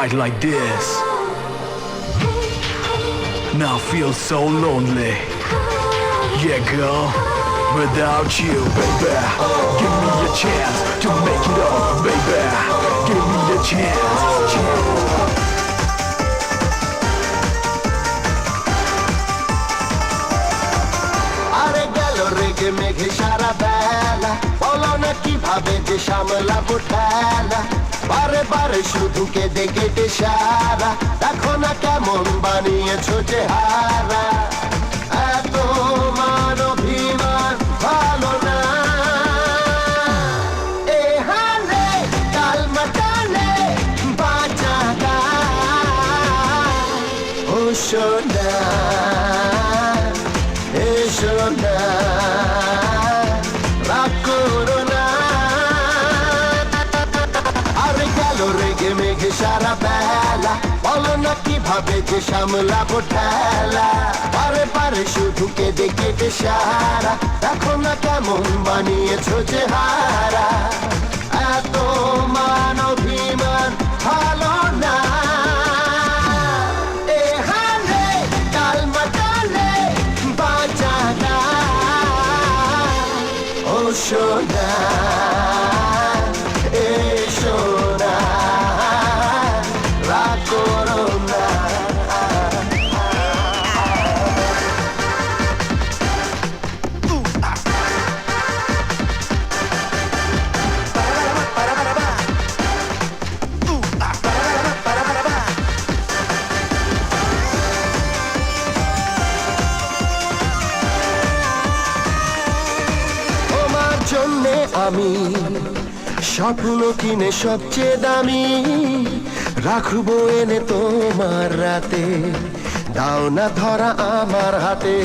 fight like this. Now feel so lonely. Yeah, girl, without you, baby. Give me a chance to make it up, baby. Give me a chance. আরে গেল রেগে মেঘে সারা বেলা, বলো না কিভাবে যে সামলাবো ঠেলা। বারে বারে শুধু কেঁদে কেটে সারা, দেখো না কেমন বানিয়েছো চেহারা। এত মান অভিমান ভালো না, এ হালে কাল মাতালে বাঁচা ও সোনা, এসো না রাগ করো না। আরে গেল রেগে মেঘে সারা বেলা, বলো না কিভাবে যে সামলাবো ঠেলা। পারে পারে শুধু কেঁদে কেটে সারা, দেখো না কেমন বানিয়েছো চেহারা। এত মান অভিমান ভালো না, এ হালে কাল মাতালে বাঁচা না ও সোনা, এ সোনা রাগ করো না। তোমার জন্যে আমি স্বপ্ন কিনে সবচেয়ে দামি রাখবো এনে তোমার রাতে, দাও না ধরা আমার হাতে।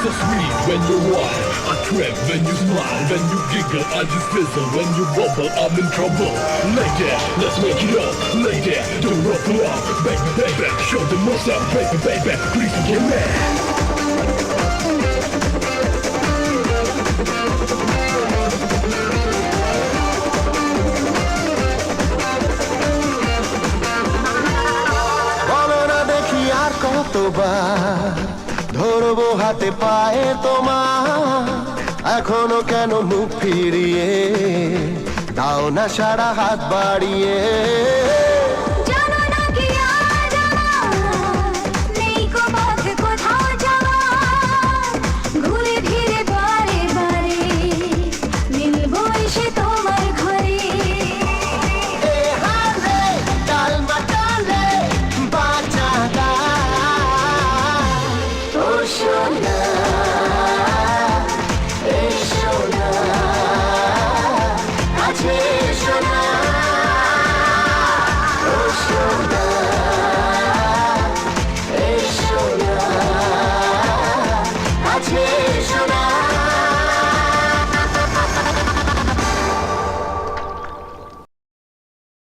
So sweet when you walk, a trip when you smile, when you giggle, I just fizzle. When you bubble, I'm in trouble. Lay there, let's make it up. Lay there, don't rough it up. Baby, baby, show them what's up. Baby, baby, please forgive me. বলো না দেখি আর কতবার ধরবো হাতে পায়ে তোমার, এখনো কেন মুখ ফিরিয়ে দাও না সারা হাত বাড়িয়ে।